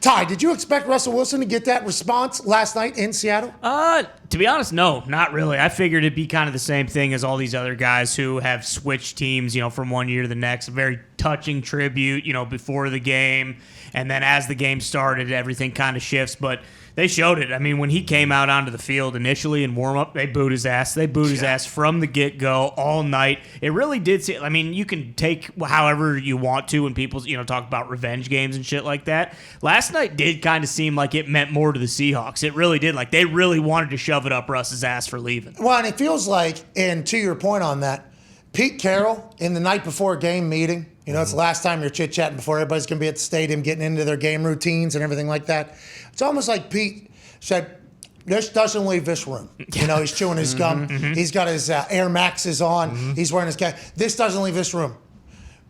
Ty, did you expect Russell Wilson to get that response last night in Seattle? To be honest, no, not really. I figured it'd be kind of the same thing as all these other guys who have switched teams, from one year to the next. A very touching tribute, before the game. And then as the game started, everything kind of shifts. But they showed it. I mean, when he came out onto the field initially in warm-up, they booed his ass. They booed his ass from the get-go all night. It really did seem, I mean, you can take however you want to when people, talk about revenge games and shit like that. Last night did kind of seem like it meant more to the Seahawks. It really did. Like, they really wanted to shove it up Russ's ass for leaving. Well, and it feels like, and to your point on that, Pete Carroll in the night before game meeting, it's the last time you're chit-chatting before everybody's going to be at the stadium getting into their game routines and everything like that. It's almost like Pete said, this doesn't leave this room. He's chewing his gum. He's got his Air Maxes on. He's wearing his guy. This doesn't leave this room.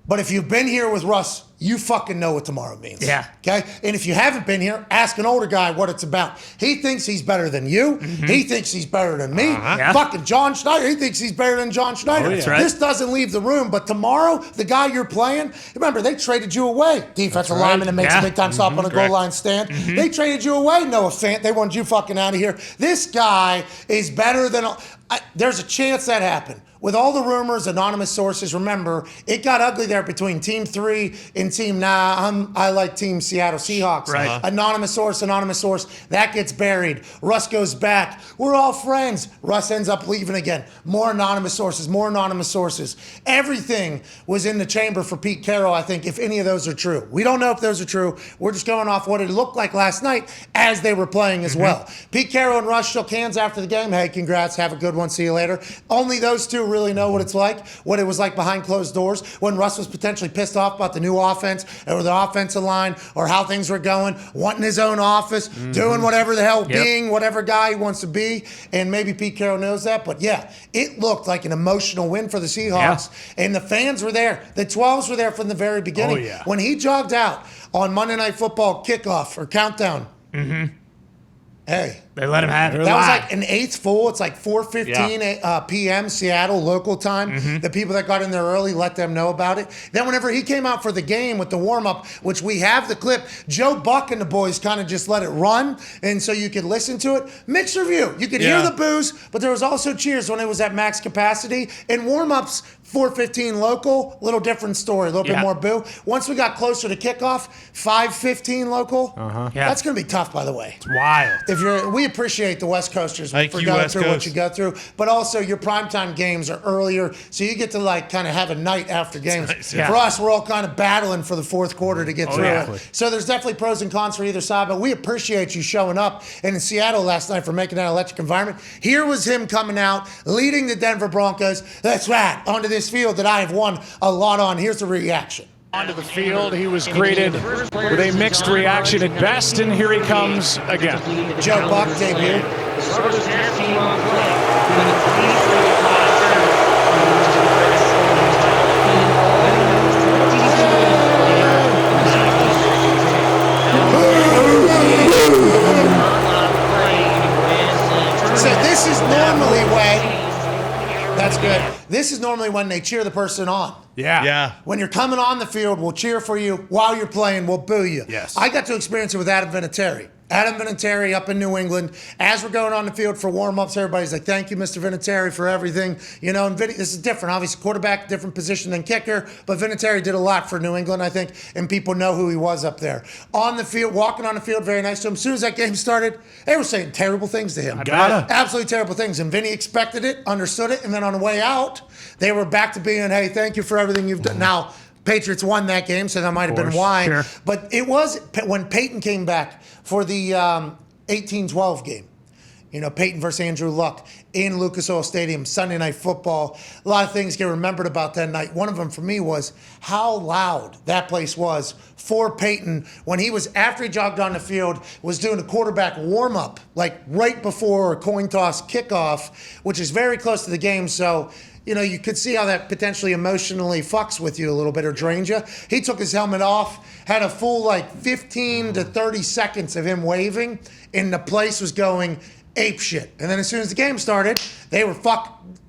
But if you've been here with Russ, you fucking know what tomorrow means. Yeah. Okay? And if you haven't been here, ask an older guy what it's about. He thinks he's better than you. He thinks he's better than me. Yeah. Fucking John Schneider, he thinks he's better than John Schneider. Oh, yeah. That's right. This doesn't leave the room. But tomorrow, the guy you're playing, remember, they traded you away. Defensive lineman that makes a big-time stop on a goal line stand. They traded you away, Noah Fant. They wanted you fucking out of here. This guy is better than... there's a chance that happened. With all the rumors, anonymous sources, remember, it got ugly there between Team 3 and Team I like Team Seattle Seahawks. Right. Anonymous source, that gets buried. Russ goes back. We're all friends. Russ ends up leaving again. More anonymous sources. Everything was in the chamber for Pete Carroll, I think, if any of those are true. We don't know if those are true. We're just going off what it looked like last night as they were playing as well. Pete Carroll and Russ shook hands after the game. Hey, congrats. Have a good one. See you later. Only those two really know what it was like behind closed doors when Russ was potentially pissed off about the new offense or the offensive line or how things were going, wanting his own office, doing whatever the hell, being whatever guy he wants to be, and maybe Pete Carroll knows that. But yeah, it looked like an emotional win for the Seahawks, and the fans were there. The 12s were there from the very beginning. Oh, yeah. When he jogged out on Monday Night Football kickoff or countdown, hey. They let him have it. That was like an eighth full. It's like 4:15 p.m. Seattle local time. The people that got in there early, let them know about it. Then whenever he came out for the game with the warm-up, which we have the clip, Joe Buck and the boys kind of just let it run, and so you could listen to it. Mixed review. You could hear the boos, but there was also cheers when it was at max capacity. And warm-ups, 4:15 local, little different story, a little bit more boo. Once we got closer to kickoff, 5:15 local. That's going to be tough, by the way. It's wild. We appreciate the West Coasters Thank for you, going West through Coast. what you go through, but also your primetime games are earlier, so you get to kind of have a night after games. Nice, For us, we're all kind of battling for the fourth quarter to get through yeah. it. So there's definitely pros and cons for either side, but we appreciate you showing up and in Seattle last night for making that electric environment. Here was him coming out, leading the Denver Broncos. That's right, onto this field that I have won a lot on. Here's the reaction. Onto the field, he was greeted with a mixed reaction at best, and here he comes again. Joe Buck debut. So this is normally when, that's good. This is normally when they cheer the person on. Yeah. When you're coming on the field, we'll cheer for you. While you're playing, we'll boo you. Yes. I got to experience it with Adam Vinatieri. Adam Vinatieri up in New England. As we're going on the field for warm-ups, everybody's like, thank you, Mr. Vinatieri, for everything. And this is different. Obviously, quarterback, different position than kicker, but Vinatieri did a lot for New England, I think, and people know who he was up there. On the field, walking on the field, very nice to him. As soon as that game started, they were saying terrible things to him. Absolutely terrible things. And Vinny expected it, understood it, and then on the way out, they were back to being, hey, thank you for everything you've done. Now, Patriots won that game, so that might have been why. Sure. But it was when Peyton came back for the 18-12 game. Peyton versus Andrew Luck in Lucas Oil Stadium, Sunday Night Football. A lot of things get remembered about that night. One of them for me was how loud that place was for Peyton when he was, after he jogged on the field, was doing a quarterback warm-up, like right before a coin toss kickoff, which is very close to the game. So, you could see how that potentially emotionally fucks with you a little bit or drains you. He took his helmet off, had a full 15 to 30 seconds of him waving, and the place was going ape shit. And then as soon as the game started, they were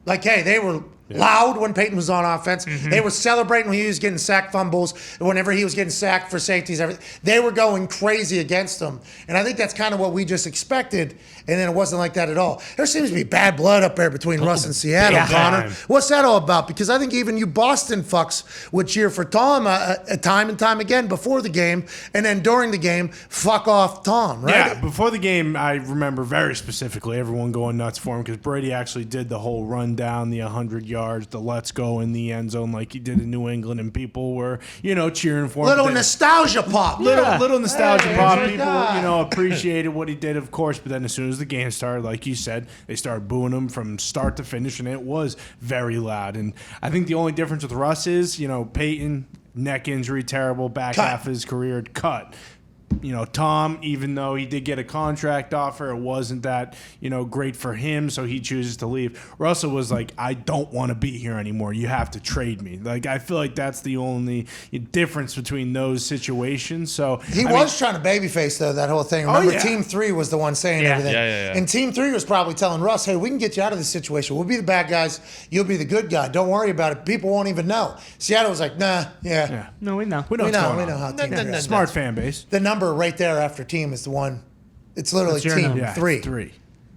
they were loud when Peyton was on offense. They were celebrating when he was getting sacked fumbles, whenever he was getting sacked for safeties, everything. They were going crazy against him. And I think that's kind of what we just expected, and then it wasn't like that at all. There seems to be bad blood up there between Russ and Seattle, Connor. What's that all about? Because I think even you Boston fucks would cheer for Tom time and time again before the game, and then during the game, fuck off Tom, right? Yeah, before the game, I remember very specifically everyone going nuts for him because Brady actually did the whole run down the 100 yards, the let's go in the end zone like he did in New England, and people were, cheering for him. Little nostalgia pop. Little nostalgia pop. my People, God. appreciated what he did, of course, but then as soon as the game started, like you said, they started booing him from start to finish, and it was very loud. And I think the only difference with Russ is, Peyton, neck injury, terrible, back half of his career, cut. Tom, even though he did get a contract offer, it wasn't that, great for him, so he chooses to leave. Russell was like, I don't want to be here anymore. You have to trade me. Like, I feel like that's the only difference between those situations. So He was trying to babyface, though, that whole thing. Remember, Team 3 was the one saying everything. Yeah. And Team 3 was probably telling Russ, hey, we can get you out of this situation. We'll be the bad guys. You'll be the good guy. Don't worry about it. People won't even know. Seattle was like, nah, No, we know. we know We what's know going on. how Team 3 is. Smart fan base. The number right there after team is the one. It's literally What's your Team number? Yeah, 3. 3.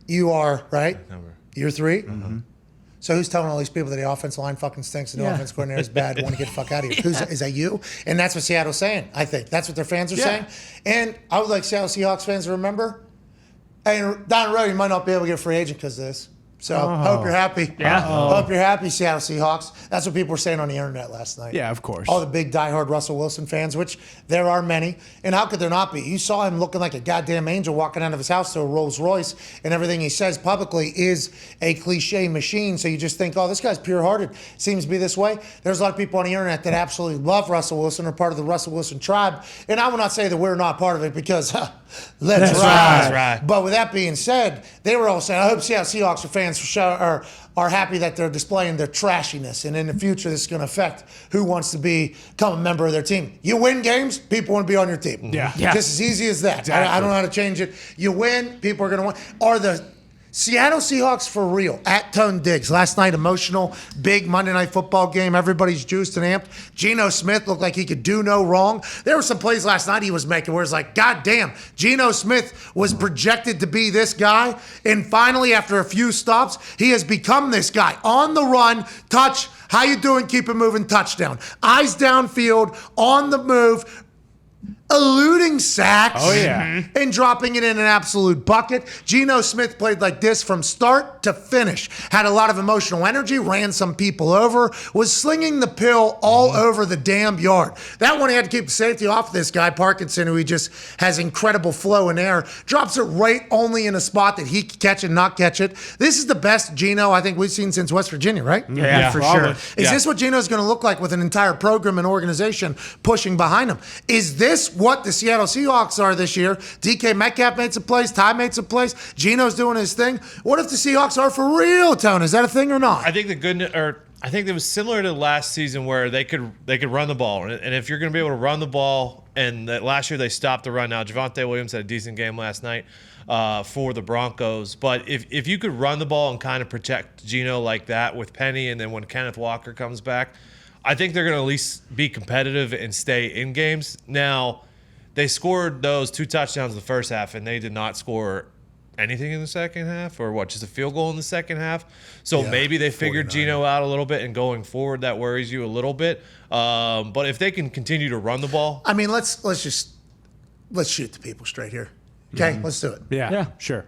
You are, right? You're 3? Mm-hmm. So who's telling all these people that the offensive line fucking stinks and the offense coordinator is bad, want to get the fuck out of here? Is that you? And that's what Seattle's saying, I think. That's what their fans are saying. And I would like Seattle Seahawks fans to remember, and down the road, you might not be able to get a free agent because of this. So hope you're happy. Yeah. Hope you're happy, Seattle Seahawks. That's what people were saying on the internet last night. Yeah, of course. All the big diehard Russell Wilson fans, which there are many. And how could there not be? You saw him looking like a goddamn angel walking out of his house to a Rolls Royce, and everything he says publicly is a cliche machine. So you just think, oh, this guy's pure-hearted. Seems to be this way. There's a lot of people on the internet that absolutely love Russell Wilson, or part of the Russell Wilson tribe. And I will not say that we're not part of it because let's ride. right. But with that being said, they were all saying, I hope Seattle Seahawks fans are happy that they're displaying their trashiness. And in the future, this is going to affect who wants to become a member of their team. You win games, people want to be on your team. Yeah. Just as easy as that. Exactly. I don't know how to change it. You win, people are going to win. Are the Seattle Seahawks for real? At Tone Diggs. Last night, emotional, big Monday Night Football game. Everybody's juiced and amped. Geno Smith looked like he could do no wrong. There were some plays last night he was making where it's like, God damn, Geno Smith was projected to be this guy. And finally, after a few stops, he has become this guy. On the run, touch, how you doing? Keep it moving, touchdown. Eyes downfield, on the move, eluding sacks and dropping it in an absolute bucket. Geno Smith played like this from start to finish. Had a lot of emotional energy, ran some people over, was slinging the pill all over the damn yard. That one, he had to keep the safety off this guy, Parkinson, who he just has incredible flow in air. Drops it right only in a spot that he can catch and not catch it. This is the best Geno I think we've seen since West Virginia, right? Yeah, for sure. Is this what Geno's going to look like with an entire program and organization pushing behind him? Is this what the Seattle Seahawks are this year? DK Metcalf made some plays, Ty made some plays, Geno's doing his thing. What if the Seahawks are for real, Tone? Is that a thing or not? I think I think it was similar to last season where they could run the ball, and if you're going to be able to run the ball, and that last year they stopped the run. Now Javonte Williams had a decent game last night for the Broncos, but if you could run the ball and kind of protect Geno like that with Penny, and then when Kenneth Walker comes back, I think they're going to at least be competitive and stay in games. Now, they scored those 2 touchdowns in the first half, and they did not score anything in the second half, or what, just a field goal in the second half. So maybe they figured Geno out a little bit, and going forward, that worries you a little bit. But if they can continue to run the ball, I mean, let's shoot the people straight here. Okay, let's do it. Yeah, sure.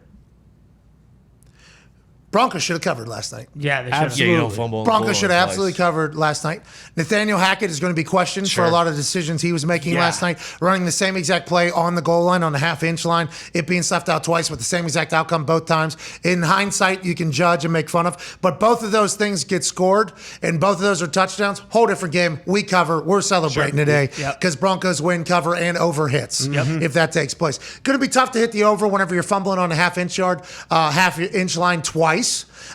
Broncos should have covered last night. Yeah, they should Absolutely. you don't fumble on the Broncos goal should line have twice. absolutely covered last night. Nathaniel Hackett is going to be questioned for a lot of decisions he was making last night, running the same exact play on the goal line, on the half-inch line, it being stuffed out twice with the same exact outcome both times. In hindsight, you can judge and make fun of, but both of those things get scored, and both of those are touchdowns. Whole different game. We cover. We're celebrating today because Broncos win, cover, and over hits if that takes place. Going to be tough to hit the over whenever you're fumbling on the half-inch line twice.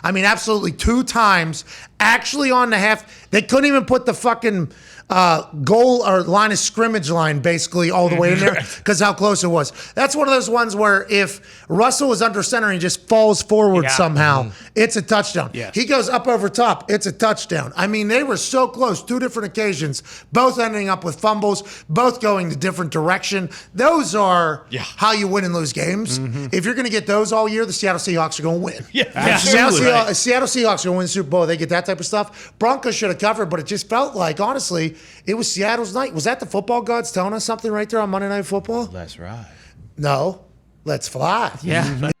I mean, absolutely 2 times. Actually on the half, they couldn't even put the fucking goal or line of scrimmage line basically all the way in there because how close it was. That's one of those ones where if Russell is under center and he just falls forward somehow, it's a touchdown. Yes. He goes up over top, it's a touchdown. I mean, they were so close, 2 different occasions, both ending up with fumbles, both going the different direction. Those are how you win and lose games. If you're going to get those all year, the Seattle Seahawks are going to win. Seattle Seahawks are going to win the Super Bowl. They get that type of stuff. Broncos should have covered, but it just felt like, honestly, it was Seattle's night. Was that the football gods telling us something right there on Monday Night Football? That's right. No. Let's fly. Yeah.